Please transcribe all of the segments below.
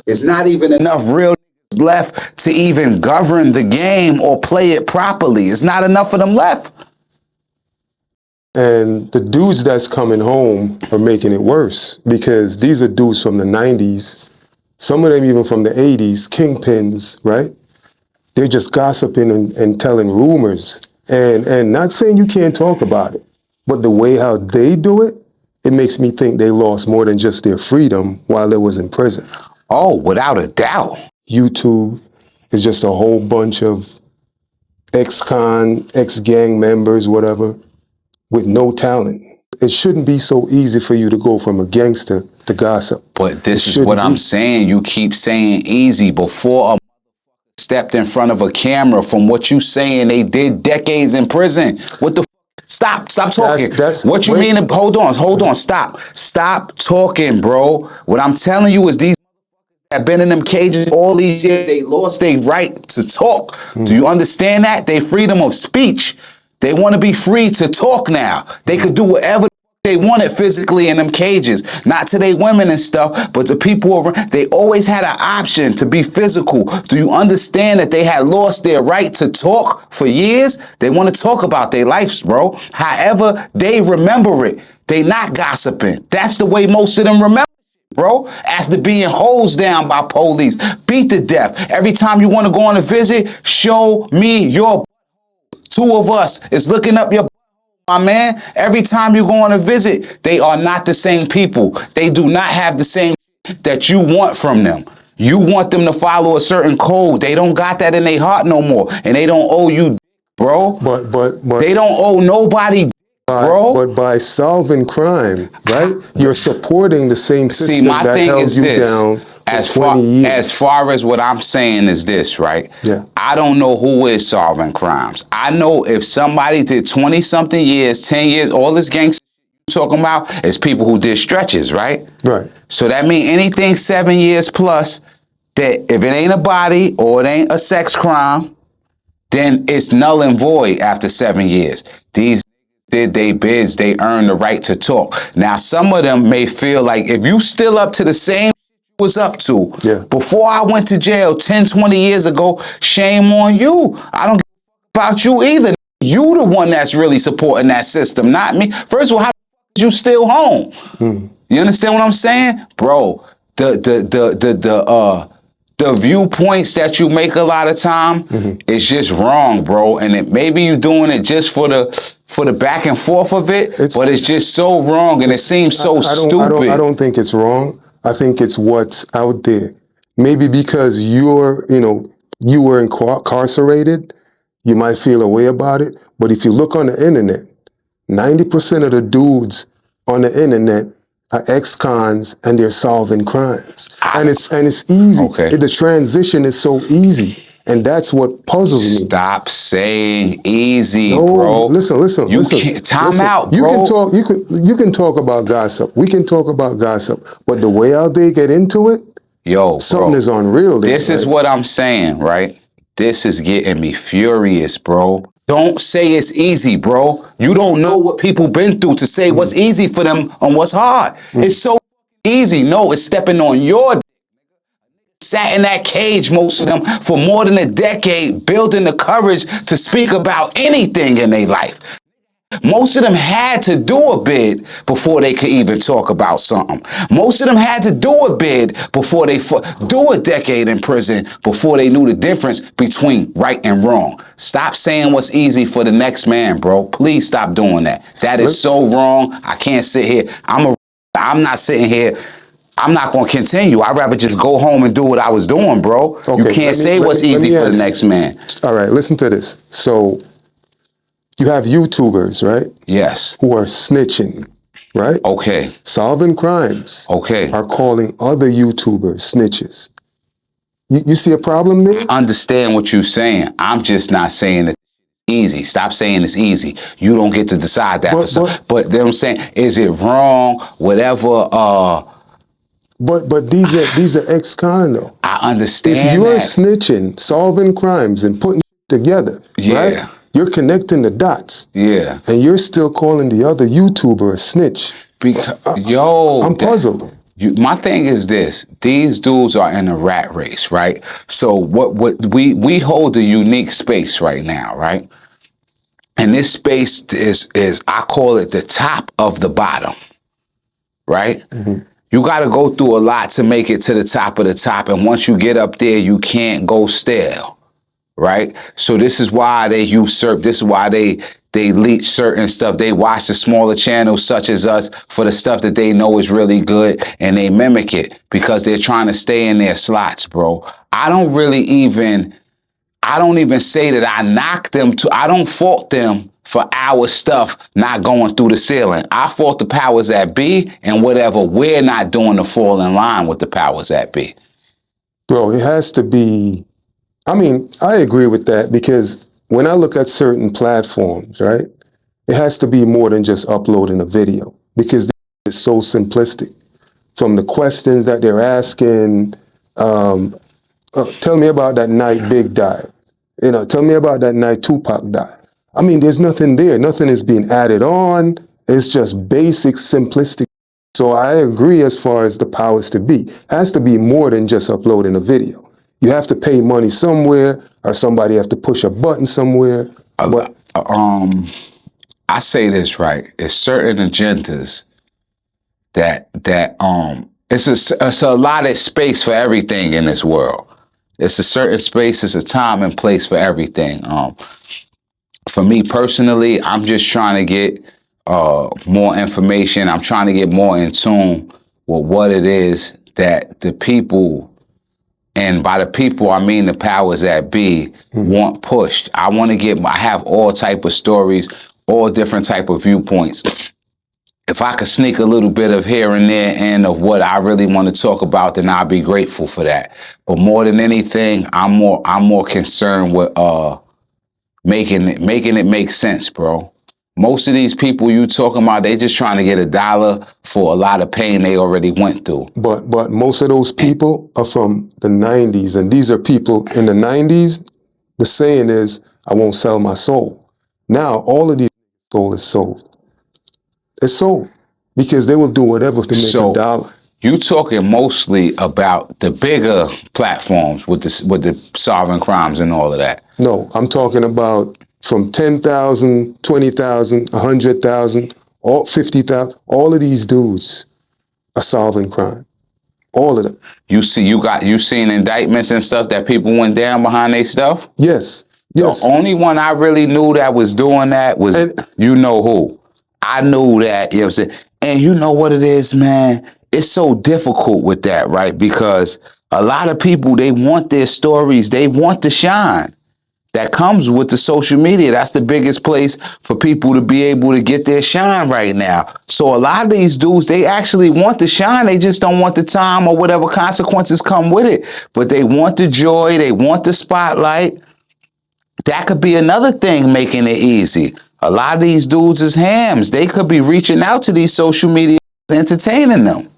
It's not even enough real left to even govern the game or play it properly. It's not enough of them left. And the dudes that's coming home are making it worse, because these are dudes from the 90s, some of them even from the 80s, kingpins, right? They're just gossiping and telling rumors, and not saying you can't talk about it, but the way how they do it, it makes me think they lost more than just their freedom while they was in prison. Oh, without a doubt. YouTube is just a whole bunch of ex-con, ex-gang members, whatever, with no talent. It shouldn't be so easy for you to go from a gangster to gossip. But this is what I'm saying. You keep saying easy. Before a stepped in front of a camera, from what you saying, they did decades in prison. What the Stop talking. What you mean? Hold on, stop talking, bro. What I'm telling you is these have been in them cages all these years. They lost their right to talk. Do you understand that? Their freedom of speech. They want to be free to talk now. They could do whatever they wanted physically in them cages. Not to their women and stuff, but to people around. They always had an option to be physical. Do you understand that they had lost their right to talk for years? They want to talk about their lives, bro. However they remember it. They not gossiping. That's the way most of them remember, bro. After being hosed down by police, beat to death. Every time you want to go on a visit, show me your. Two of us is looking up your, my man. Every time you go on a visit, they are not the same people. They do not have the same that you want from them. You want them to follow a certain code. They don't got that in their heart no more. And they don't owe you, bro. But they don't owe nobody, bro. But by solving crime, right, you're supporting the same system that held you down for 20 years. As far as what I'm saying is this, right? Yeah. I don't know who is solving crimes. I know if somebody did 20-something years, 10 years, all this gangster you're talking about is people who did stretches, right? Right. So that means anything 7 years plus, that if it ain't a body or it ain't a sex crime, then it's null and void after 7 years. These did they bids, they earned the right to talk. Now, some of them may feel like if you still up to the same was up to before I went to jail 10, 20 years ago, shame on you. I don't care about you either. You the one that's really supporting that system, not me. First of all, how are you still home? You understand what I'm saying? Bro, the viewpoints that you make a lot of time is just wrong, bro. And maybe you're doing it just for the back and forth of it, but it's just so wrong and it seems so stupid. I don't think it's wrong. I think it's what's out there. Maybe because you were incarcerated, you might feel a way about it. But if you look on the internet, 90% of the dudes on the internet are ex-cons and they're solving crimes. And it's easy. Okay. The transition is so easy. And that's what puzzles me. Stop saying easy, bro. Listen. Time out, bro. You can talk about gossip. We can talk about gossip. But the way out they get into it, something is unreal there. This is what I'm saying, right? This is getting me furious, bro. Don't say it's easy, bro. You don't know what people been through to say what's easy for them and what's hard. It's so easy. No, it's stepping on your sat in that cage, most of them, for more than a decade, building the courage to speak about anything in their life. Most of them had to do a bid before they could even talk about something. Most of them had to do a bid before they do a decade in prison before they knew the difference between right and wrong. Stop saying what's easy for the next man, bro. Please stop doing that. That is so wrong. I can't sit here. I'm not sitting here. I'm not going to continue. I'd rather just go home and do what I was doing, bro. Okay, you can't say what's easy for the next man. All right, listen to this. So you have YouTubers, right? Yes. Who are snitching, right? Okay. Solving crimes. Okay. Are calling other YouTubers snitches. You see a problem there? I understand what you're saying. I'm just not saying it's easy. Stop saying it's easy. You don't get to decide that. But then I'm saying, is it wrong? Whatever. But these are ex-con though. I understand. If you're snitching, solving crimes, and putting together, right? You're connecting the dots. Yeah. And you're still calling the other YouTuber a snitch. Because I'm puzzled. My thing is this: these dudes are in a rat race, right? So what we hold a unique space right now, right? And this space is I call it the top of the bottom, right? You got to go through a lot to make it to the top of the top, and once you get up there, you can't go stale, right? So this is why they usurp. This is why they leech certain stuff. They watch the smaller channels such as us for the stuff that they know is really good, and they mimic it because they're trying to stay in their slots, bro. I don't even say that I knock them I don't fault them for our stuff not going through the ceiling. I fault the powers that be and whatever we're not doing to fall in line with the powers that be. Bro, it has to be, I mean, I agree with that because when I look at certain platforms, right, it has to be more than just uploading a video because it's so simplistic. From the questions that they're asking, tell me about that night Big died. You know, tell me about that night Tupac died. I mean, there's nothing there. Nothing is being added on. It's just basic, simplistic. So I agree as far as the powers to be. It has to be more than just uploading a video. You have to pay money somewhere or somebody have to push a button somewhere. But I say this right. It's certain agendas that it's a allotted space for everything in this world. It's a certain space, it's a time and place for everything. For me personally, I'm just trying to get more information. I'm trying to get more in tune with what it is that the people, and by the people I mean the powers that be, want pushed. I have all type of stories, all different type of viewpoints. If I could sneak a little bit of here and there and of what I really want to talk about, then I'll be grateful for that. But more than anything, I'm more concerned with making it make sense, bro. Most of these people you talking about, they just trying to get $1 for a lot of pain they already went through. But most of those people are from the 90s, and these are people in the 90s. The saying is, I won't sell my soul. Now, all of these soul is sold. It's sold because they will do whatever to make $1. You talking mostly about the bigger platforms with the solving crimes and all of that? No, I'm talking about from 10,000, 20,000, 100,000, all 50,000. All of these dudes are solving crime. All of them. You seen indictments and stuff that people went down behind their stuff? Yes. Yes. The only one I really knew that was doing that was you know who. I knew that, you know what I'm saying? And you know what it is, man? It's so difficult with that, right? Because a lot of people, they want their stories, they want to shine. That comes with the social media. That's the biggest place for people to be able to get their shine right now. So a lot of these dudes, they actually want to shine. They just don't want the time or whatever consequences come with it. But they want the joy. They want the spotlight. That could be another thing making it easy. A lot of these dudes is hams. They could be reaching out to these social media, entertaining them.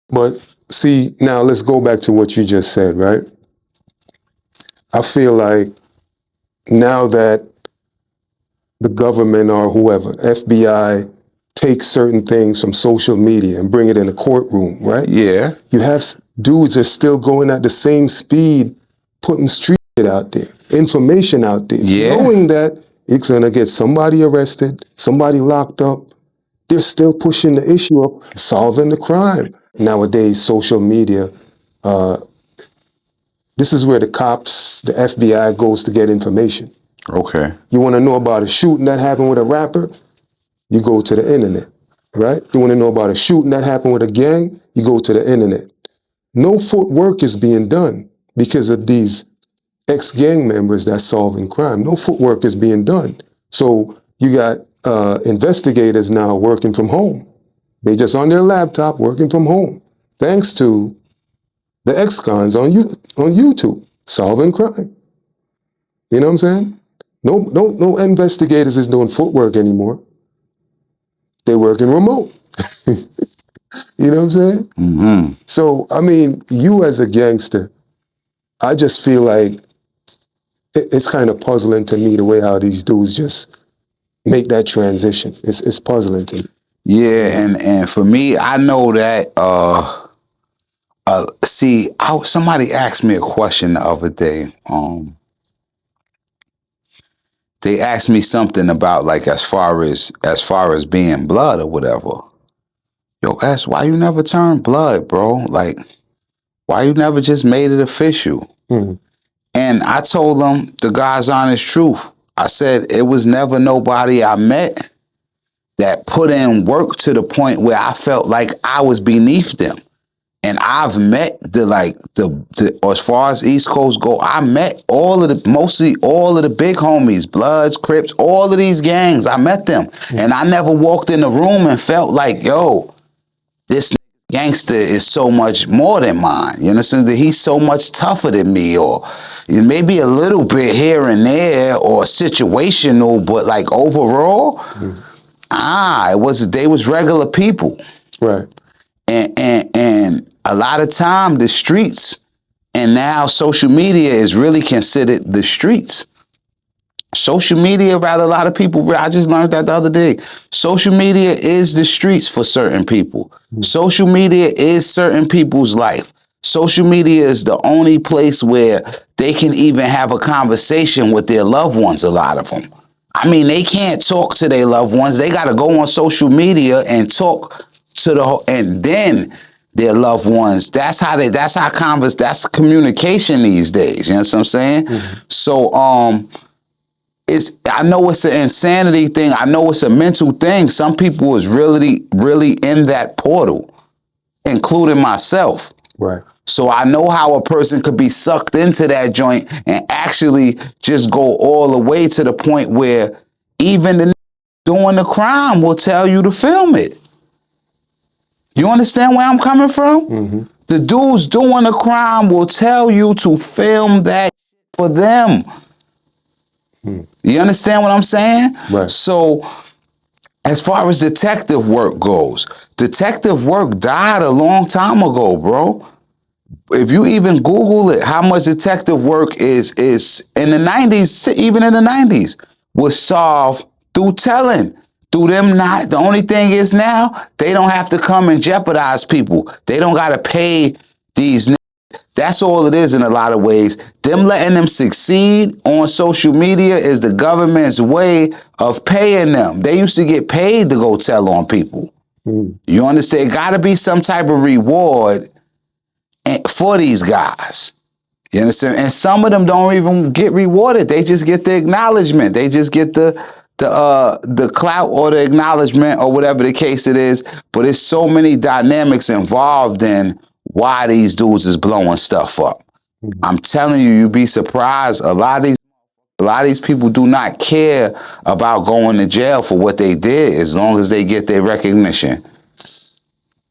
But see, now let's go back to what you just said, right? I feel like now that the government or whoever, FBI, takes certain things from social media and bring it in a courtroom, right? Yeah. You have dudes that are still going at the same speed, putting street shit out there, information out there, knowing that it's gonna get somebody arrested, somebody locked up. They're still pushing the issue of solving the crime. Nowadays, social media, this is where the cops, the FBI goes to get information. Okay. You want to know about a shooting that happened with a rapper? You go to the internet, right? You want to know about a shooting that happened with a gang? You go to the internet. No footwork is being done because of these ex-gang members that's solving crime. No footwork is being done. So you got investigators now working from home. They just on their laptop working from home, thanks to the ex-cons on YouTube solving crime. You know what I'm saying? No investigators is doing footwork anymore. They're working remote. You know what I'm saying? Mm-hmm. So, I mean, you as a gangster, I just feel like it's kind of puzzling to me the way how these dudes just make that transition. It's puzzling to me. Yeah, and for me, I know that. See, somebody asked me a question the other day. They asked me something about like as far as being blood or whatever. Yo, S, why you never turned blood, bro? Like, why you never just made it official? Mhm. And I told them the God's honest truth. I said it was never nobody I met that put in work to the point where I felt like I was beneath them. And I've met the as far as East Coast go, I met mostly all of the big homies, Bloods, Crips, all of these gangs. I met them. And I never walked in the room and felt like, yo, this gangster is so much more than mine. You understand that he's so much tougher than me, or maybe a little bit here and there, or situational, but like overall, they was regular people. Right. And a lot of time the streets and now social media is really considered the streets. Social media, rather, a lot of people, I just learned that the other day. Social media is the streets for certain people. Social media is certain people's life. Social media is the only place where they can even have a conversation with their loved ones, a lot of them. I mean, they can't talk to their loved ones. They got to go on social media and talk to and then their loved ones. That's communication these days. You know what I'm saying? Mm-hmm. So, I know it's an insanity thing. I know it's a mental thing. Some people is really, really in that portal, including myself. Right. So I know how a person could be sucked into that joint and actually just go all the way to the point where even the doing the crime will tell you to film it. You understand where I'm coming from? Mm-hmm. The dudes doing the crime will tell you to film that for them. You understand what I'm saying? Right. So as far as detective work goes, detective work died a long time ago, bro. If you even Google it, how much detective work is in the 90s, even in the 90s, was solved through telling. Through them not, the only thing is now, they don't have to come and jeopardize people. They don't got to pay these. That's all it is in a lot of ways. Them letting them succeed on social media is the government's way of paying them. They used to get paid to go tell on people. You understand? It got to be some type of reward for these guys. You understand? And some of them don't even get rewarded. They just get the acknowledgement. They just get the clout or the acknowledgement or whatever the case it is. But there's so many dynamics involved in why these dudes is blowing stuff up. I'm telling you, you'd be surprised. A lot of these people do not care about going to jail for what they did as long as they get their recognition.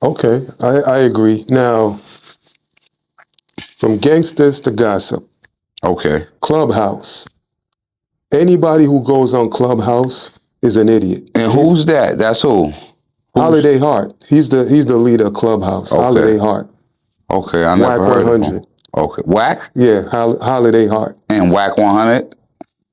Okay, I agree. Now, from gangsters to gossip. Okay. Clubhouse. Anybody who goes on Clubhouse is an idiot. And who's that? That's who? Holiday Hart. He's the leader of Clubhouse. Okay. Holiday Hart. Okay, I never heard of him. Wack 100. Okay, Wack? Yeah, Holiday Hart. And Wack 100?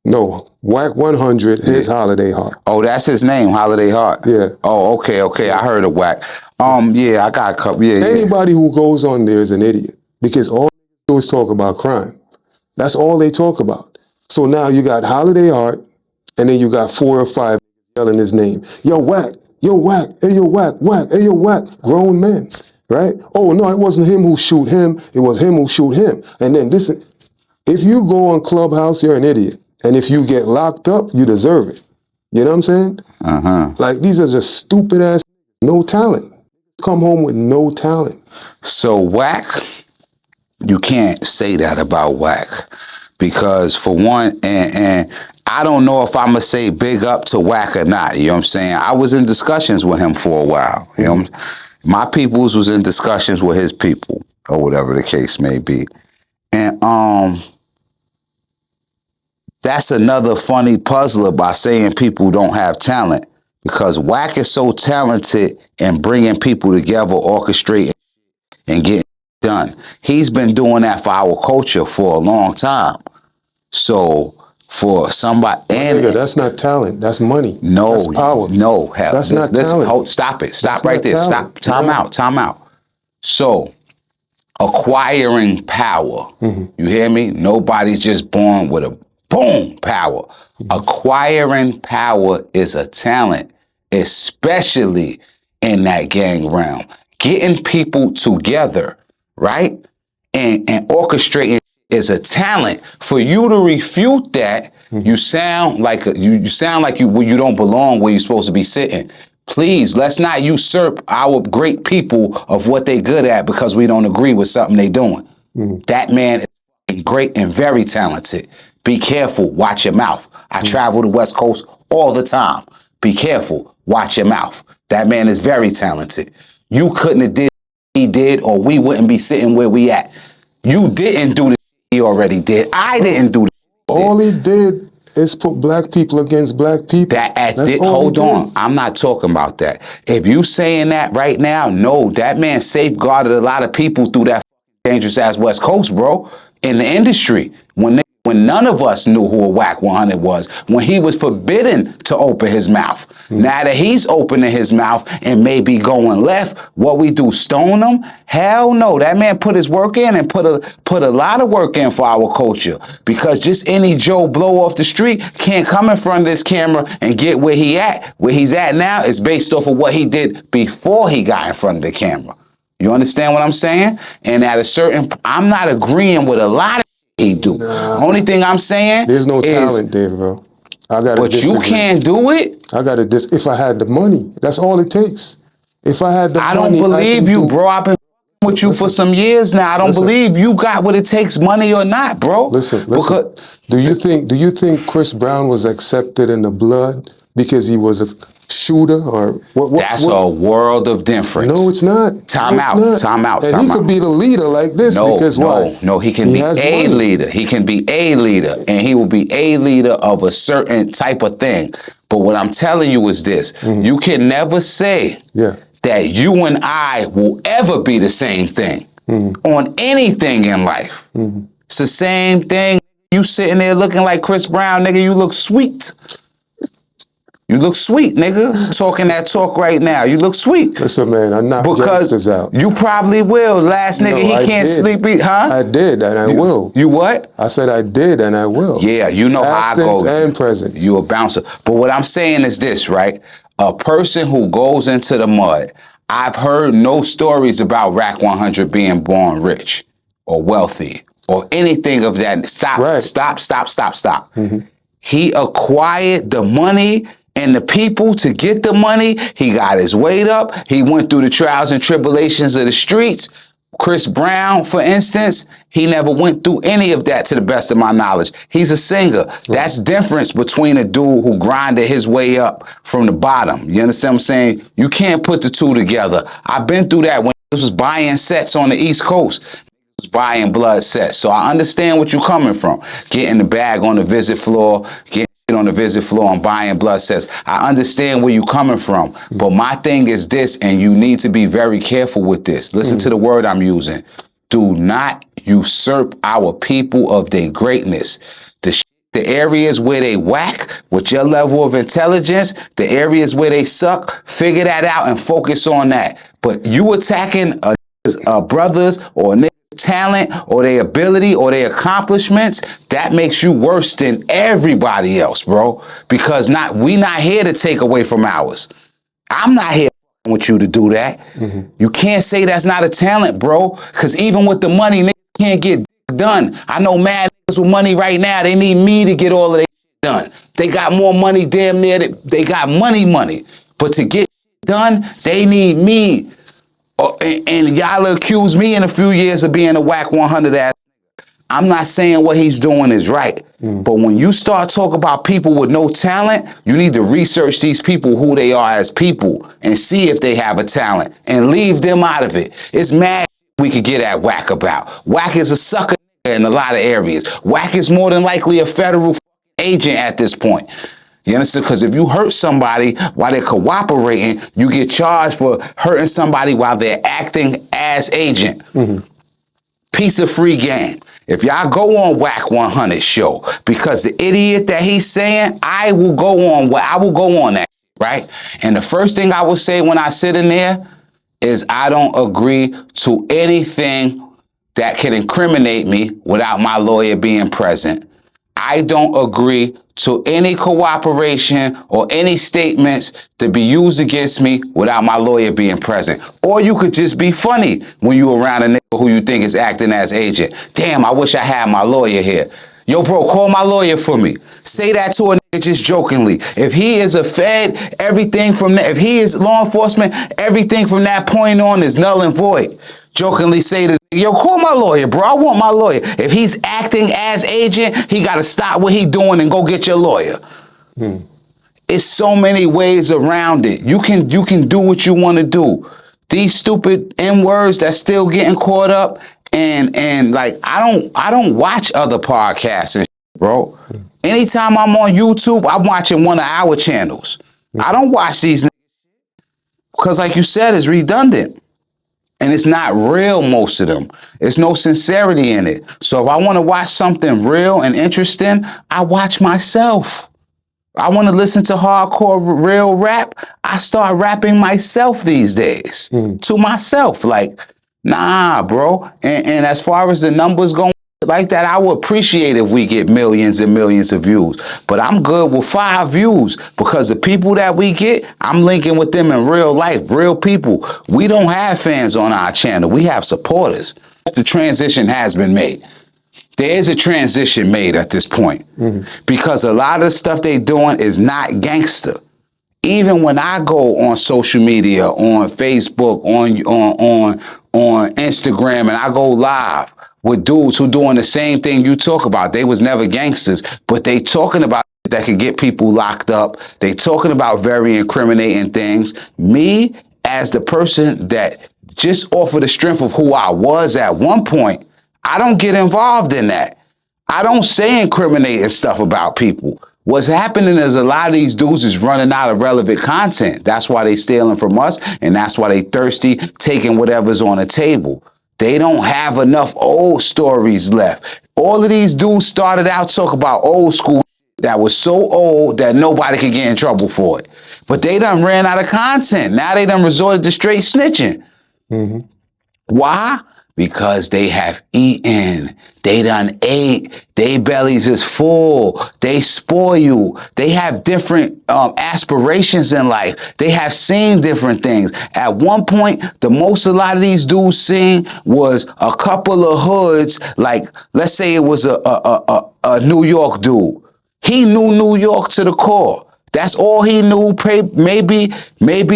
No, Wack 100 is Holiday Hart. Oh, that's his name, Holiday Hart. Yeah. Oh, okay. I heard of Wack. Yeah, I got a couple. Yeah. Anybody who goes on there is an idiot because all they do is talk about crime. That's all they talk about. So now you got Holiday Hart, and then you got 4 or 5 yelling his name. Yo, Wack. Yo, Wack. Hey, yo, Wack. Wack. Hey, yo, Wack. Grown men. Right? Oh, no, it wasn't him who shoot him. It was him who shoot him. And then this, if you go on Clubhouse, you're an idiot. And if you get locked up, you deserve it. You know what I'm saying? Like, these are just stupid ass, no talent. Come home with no talent. So Wack, you can't say that about Wack. Because for one, and I don't know if I'm going to say big up to Wack or not. You know what I'm saying? I was in discussions with him for a while. You know, my peoples was in discussions with his people or whatever the case may be. And that's another funny puzzler by saying people don't have talent, because Wack is so talented in bringing people together, orchestrating and getting done. He's been doing that for our culture for a long time. So for somebody. And nigga, that's not talent. That's money. No, that's power. No, hell, that's not talent. Stop it. Stop that's right there. Talent. Stop. Time out. So, acquiring power. You hear me? Nobody's just born with a boom power. Acquiring power is a talent, especially in that gang realm. Getting people together, right? And orchestrating is a talent. For you to refute that, you sound like you don't belong where you're supposed to be sitting. Please, let's not usurp our great people of what they good at because we don't agree with something they doing. That man is great and very talented. Be careful. Watch your mouth. I travel the West Coast all the time. Be careful. Watch your mouth. That man is very talented. You couldn't have did what he did, or we wouldn't be sitting where we at. You didn't do the shit he already did. I didn't do the shit. All he did is put black people against black people. Hold on. I'm not talking about that. If you saying that right now, no, that man safeguarded a lot of people through that dangerous ass West Coast, bro, in the industry. When none of us knew who a Wack 100 was, when he was forbidden to open his mouth. Now that he's opening his mouth and maybe going left, what we do, stone him? Hell no. That man put his work in and put a lot of work in for our culture, because just any Joe Blow off the street can't come in front of this camera and get where he at. Where he's at now is based off of what he did before he got in front of the camera. You understand what I'm saying? And at a certain, I'm not agreeing with a lot of he do. Only thing I'm saying, there's no talent there, bro. But disagree. You can't do it. If I had the money, that's all it takes. If I had the money, I don't believe you, bro. I've been with you for some years now. I don't believe you got what it takes, money or not, bro. Listen. Do you think Chris Brown was accepted in the blood because he was a shooter, or what? That's a world of difference. No, it's not. Time out. And he could be the leader like this because why? No, he can be a leader. He can be a leader, and he will be a leader of a certain type of thing. But what I'm telling you is this: you can never say that you and I will ever be the same thing on anything in life. It's the same thing. You sitting there looking like Chris Brown, nigga. You look sweet. You look sweet, nigga. Talking that talk right now. You look sweet. Listen, man, I knocked Gangsters out. You probably will. Last nigga, he can't sleep. I did, and I will. You what? I said I did, and I will. Yeah, you know how I go. And presence. You a bouncer. But what I'm saying is this, right? A person who goes into the mud, I've heard no stories about Wack 100 being born rich or wealthy or anything of that. Stop. He acquired the money and the people to get the money. He got his weight up. He went through the trials and tribulations of the streets. Chris Brown, for instance, he never went through any of that to the best of my knowledge. He's a singer. Right. That's difference between a dude who grinded his way up from the bottom. You understand what I'm saying? You can't put the two together. I've been through that when he was buying sets on the East Coast. He was buying blood sets. So I understand what you're coming from. Getting the bag on the visit floor, getting on the visit floor and buying blood sets. I understand where you're coming from. But my thing is this, and you need to be very careful with this. Listen to the word I'm using. Do not usurp our people of their greatness. The areas where they whack with your level of intelligence, the areas where they suck, figure that out and focus on that. But you attacking a brothers or a talent or their ability or their accomplishments, that makes you worse than everybody else, bro. Because we not here to take away from ours. I'm not here with you to do that. You can't say that's not a talent, bro. Because even with the money, niggas can't get done. I know mad niggas with money right now. They need me to get all of their done. They got more money damn near. They got money. But to get done, they need me. And y'all accuse me in a few years of being a Wack 100 ass. I'm not saying what he's doing is right. But when you start talking about people with no talent, you need to research these people, who they are as people, and see if they have a talent and leave them out of it. It's mad we could get at Wack about. Wack is a sucker in a lot of areas. Wack is more than likely a federal agent at this point. You understand? Because if you hurt somebody while they're cooperating, you get charged for hurting somebody while they're acting as agent. Piece of free game. If y'all go on Wack 100 show, because the idiot that he's saying, I will go on that, right? And the first thing I will say when I sit in there is I don't agree to anything that can incriminate me without my lawyer being present. I don't agree to any cooperation or any statements to be used against me without my lawyer being present. Or you could just be funny when you around a nigga who you think is acting as agent. Damn, I wish I had my lawyer here. Yo, bro, call my lawyer for me. Say that to a nigga just jokingly. If he is a Fed, everything from that, if he is law enforcement, everything from that point on is null and void. Jokingly say to, yo, call my lawyer, bro. I want my lawyer. If he's acting as agent, he got to stop what he doing and go get your lawyer. It's so many ways around it. You can do what you want to do. These stupid N-words that's still getting caught up, and like I don't watch other podcasts and shit, bro. Anytime I'm on YouTube, I'm watching one of our channels. I don't watch these because, like you said, it's redundant. And it's not real, most of them. There's no sincerity in it. So if I want to watch something real and interesting, I watch myself. I want to listen to hardcore real rap. I start rapping myself these days to myself. Like, nah, bro. And as far as the numbers go like that, I would appreciate if we get millions and millions of views. But I'm good with 5 views because the people that we get, I'm linking with them in real life, real people. We don't have fans on our channel. We have supporters. The transition has been made. There is a transition made at this point because a lot of the stuff they doing is not gangster. Even when I go on social media, on Facebook, on Instagram, and I go live with dudes who doing the same thing you talk about. They was never gangsters, but they talking about that could get people locked up. They talking about very incriminating things. Me, as the person that just off of the strength of who I was at one point, I don't get involved in that. I don't say incriminating stuff about people. What's happening is a lot of these dudes is running out of relevant content. That's why they stealing from us, and that's why they thirsty, taking whatever's on the table. They don't have enough old stories left. All of these dudes started out talking about old school that was so old that nobody could get in trouble for it. But they done ran out of content. Now they done resorted to straight snitching. Why? Because they have eaten. They done ate. They bellies is full. They spoil. They have different aspirations in life. They have seen different things. At one point, the most a lot of these dudes seen was a couple of hoods. Like, let's say it was a New York dude. He knew New York to the core. That's all he knew. Maybe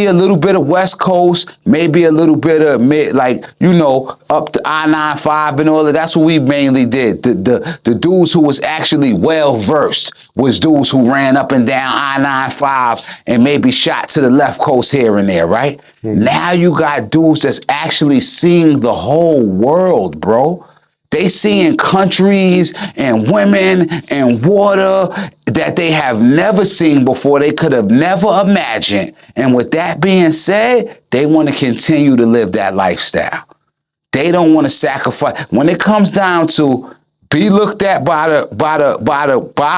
a little bit of West Coast, maybe a little bit of up to I-95 and all that. That's what we mainly did. The dudes who was actually well versed was dudes who ran up and down I-95 and maybe shot to the left coast here and there, right? Now you got dudes that's actually seeing the whole world, bro. They seeing countries and women and water that they have never seen before. They could have never imagined. And with that being said, they want to continue to live that lifestyle. They don't want to sacrifice. When it comes down to be looked at by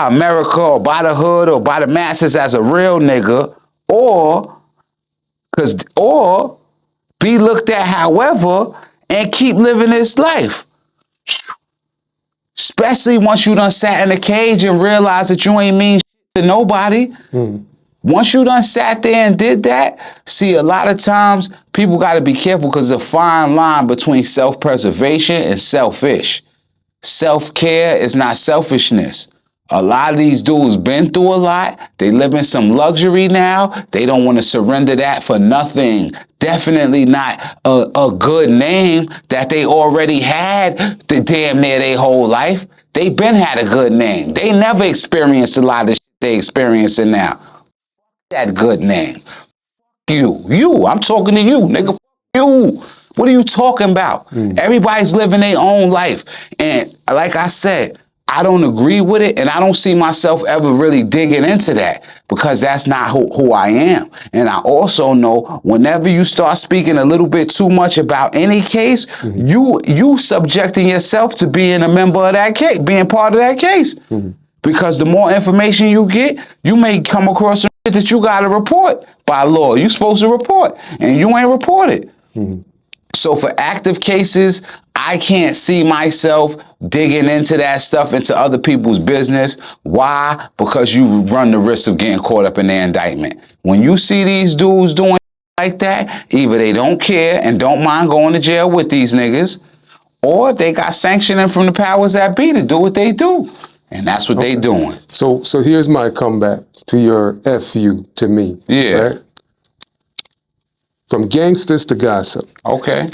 America or by the hood or by the masses as a real nigga, or be looked at however and keep living this life. Especially once you done sat in a cage and realized that you ain't mean shit to nobody. Once you done sat there and did that, see, a lot of times people got to be careful because there's a fine line between self-preservation and selfish. Self-care is not selfishness. A lot of these dudes been through a lot. They live in some luxury now. They don't want to surrender that for nothing. Definitely not a good name that they already had the damn near their whole life. They been had a good name. They never experienced a lot of shit they experiencing now. That good name. You. I'm talking to you, nigga. You. What are you talking about? Everybody's living their own life. And like I said, I don't agree with it, and I don't see myself ever really digging into that because that's not who I am. And I also know whenever you start speaking a little bit too much about any case, you subjecting yourself to being a member of that case, being part of that case. Because the more information you get, you may come across some shit that you got to report by law. You're supposed to report, and you ain't reported. So for active cases, I can't see myself digging into that stuff, into other people's business. Why? Because you run the risk of getting caught up in their indictment. When you see these dudes doing like that, either they don't care and don't mind going to jail with these niggas, or they got sanctioning from the powers that be to do what they do. And that's what they doing. So here's my comeback to your FU to me. Yeah. Right? From Gangsters to Gossip. Okay.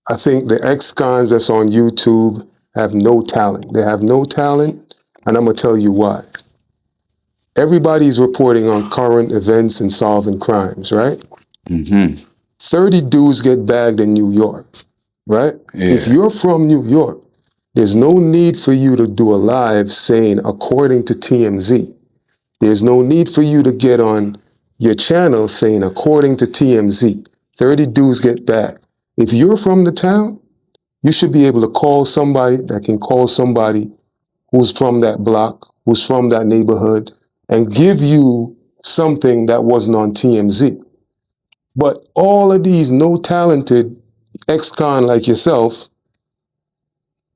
I think the ex-cons that's on YouTube have no talent. They have no talent, and I'm going to tell you why. Everybody's reporting on current events and solving crimes, right? 30 dudes get bagged in New York, right? Yeah. If you're from New York, there's no need for you to do a live saying, according to TMZ. There's no need for you to get on your channel saying, according to TMZ, 30 dudes get bagged. If you're from the town, you should be able to call somebody that can call somebody who's from that block, who's from that neighborhood, and give you something that wasn't on TMZ. But all of these no-talented ex-con like yourself,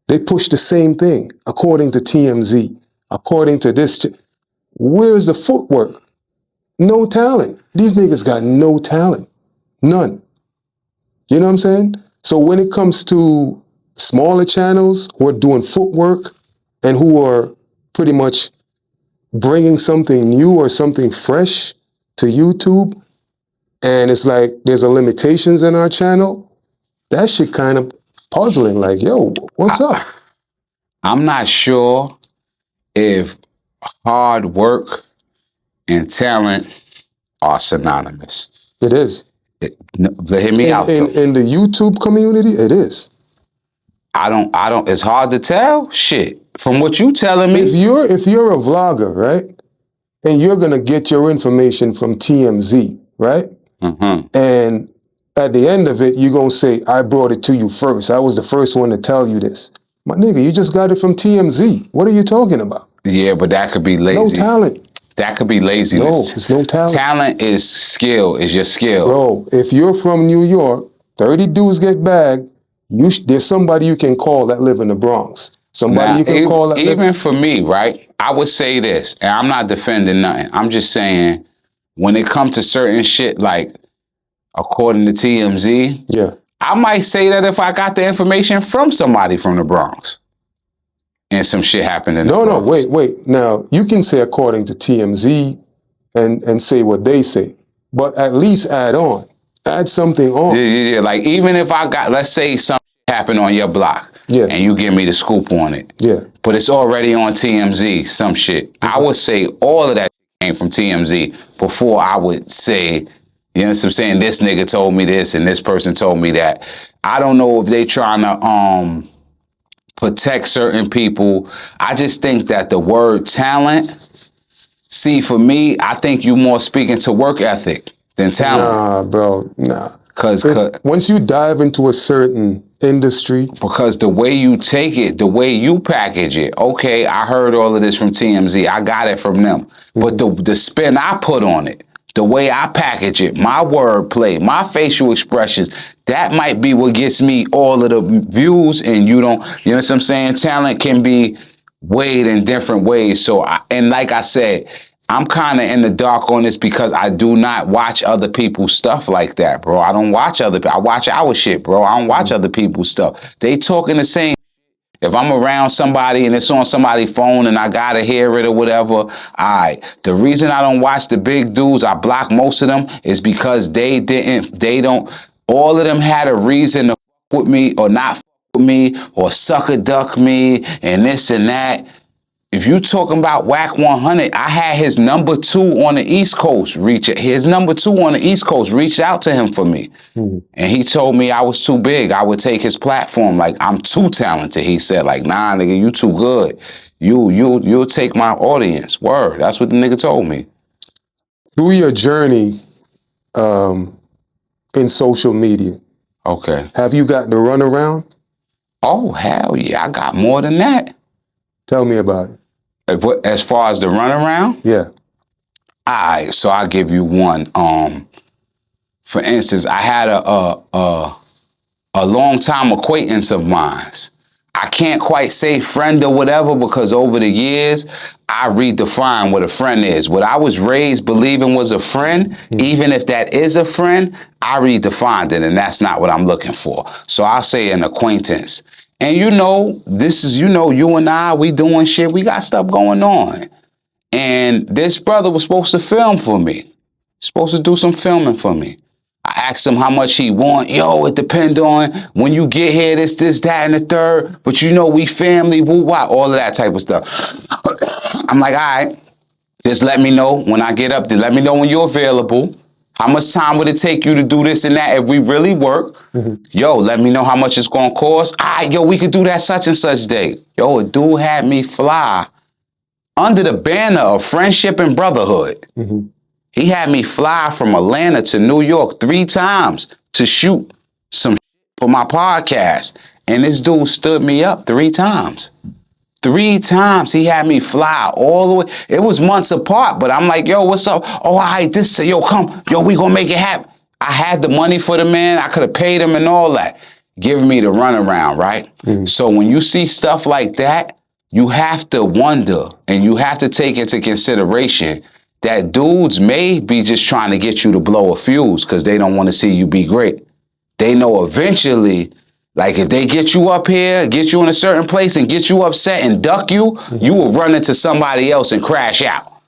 they push the same thing, according to TMZ, according to this. Where's the footwork? No talent. These niggas got no talent. None. You know what I'm saying? So when it comes to smaller channels who are doing footwork and who are pretty much bringing something new or something fresh to YouTube, and it's like there's a limitations in our channel, that shit kind of puzzling. Like, yo, what's up? I'm not sure if hard work and talent are synonymous. It is. Hear me out. In the YouTube community, it is. I don't, it's hard to tell. Shit. From what you telling me. If you're a vlogger, right? And you're gonna get your information from TMZ, right? And at the end of it, you're gonna say, I brought it to you first. I was the first one to tell you this. My nigga, you just got it from TMZ. What are you talking about? Yeah, but that could be lazy. No talent. That could be laziness. No, it's no talent. Talent is skill, is your skill. Bro, if you're from New York, 30 dudes get bagged, there's somebody you can call that live in the Bronx. Somebody you can call that even for me, right? I would say this, and I'm not defending nothing. I'm just saying, when it comes to certain shit, like, according to TMZ, yeah, I might say that if I got the information from somebody from the Bronx. And some shit happened in the Bronx. No, wait. Now, you can say according to TMZ and say what they say, but at least add something on. Yeah. Like, even if I got, let's say something happened on your block, and you give me the scoop on it, but it's already on TMZ, some shit, I would say all of that came from TMZ before I would say, you know what I'm saying, this nigga told me this and this person told me that. I don't know if they trying to protect certain people. I just think that the word talent, see, for me, I think you more speaking to work ethic than talent. Nah, bro, nah. Cause once you dive into a certain industry. Because the way you take it, the way you package it, okay, I heard all of this from TMZ. I got it from them. But the spin I put on it, the way I package it, my wordplay, my facial expressions, that might be what gets me all of the views, and you know what I'm saying? Talent can be weighed in different ways. So, and like I said, I'm kind of in the dark on this because I do not watch other people's stuff like that, bro. I don't watch I watch our shit, bro. I don't watch other people's stuff. They talking the same. If I'm around somebody and it's on somebody's phone and I gotta hear it or whatever, all right. The reason I don't watch the big dudes, I block most of them, is because all of them had a reason to fuck with me or not fuck with me or sucker duck me and this and that. if you talking about Wack 100, I had his number 2 on the East Coast reached out to him for me. And he told me I was too big. I would take his platform. Like, I'm too talented. He said, like, nah, nigga, you too good. You'll take my audience. Word. That's what the nigga told me. Through your journey in social media, okay, have you got the runaround? Oh, hell yeah. I got more than that. Tell me about it. As far as the runaround? Yeah. All right, so I'll give you one. For instance, I had a long-time acquaintance of mine. I can't quite say friend or whatever because over the years, I redefine what a friend is. What I was raised believing was a friend, even if that is a friend, I redefined it, and that's not what I'm looking for. So I'll say an acquaintance. And you know, this is, you know, you and I, we doing shit, we got stuff going on. And this brother was supposed to film for me. Supposed to do some filming for me. I asked him how much he want. Yo, it depend on when you get here, this, that, and the third. But you know, we family, woo, wah, all of that type of stuff. I'm like, all right, just let me know when I get up there. Let me know when you're available. How much time would it take you to do this and that if we really work? Yo, let me know how much it's going to cost. All right, yo, we could do that such and such day. Yo, a dude had me fly under the banner of friendship and brotherhood. He had me fly from Atlanta to New York 3 times to shoot some for my podcast. And this dude stood me up 3 times. 3 times he had me fly all the way. It was months apart, but I'm like, yo, what's up? Oh, all right, yo, come. Yo, we gonna make it happen. I had the money for the man. I could have paid him and all that. Giving me the runaround, right? So when you see stuff like that, you have to wonder and you have to take into consideration that dudes may be just trying to get you to blow a fuse because they don't want to see you be great. They know eventually, like if they get you up here, get you in a certain place and get you upset and duck you, you will run into somebody else and crash out.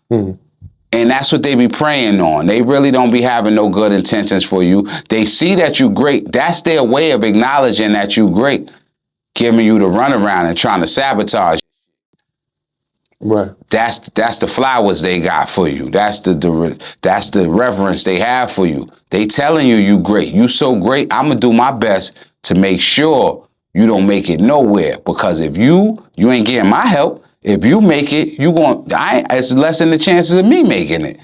And that's what they be preying on. They really don't be having no good intentions for you. They see that you great. That's their way of acknowledging that you great, giving you the runaround and trying to sabotage. Right. That's the flowers they got for you. That's the reverence they have for you. They telling you great. You so great. I'm gonna do my best to make sure you don't make it nowhere. Because if you ain't getting my help. If you make it, it's less than the chances of me making it.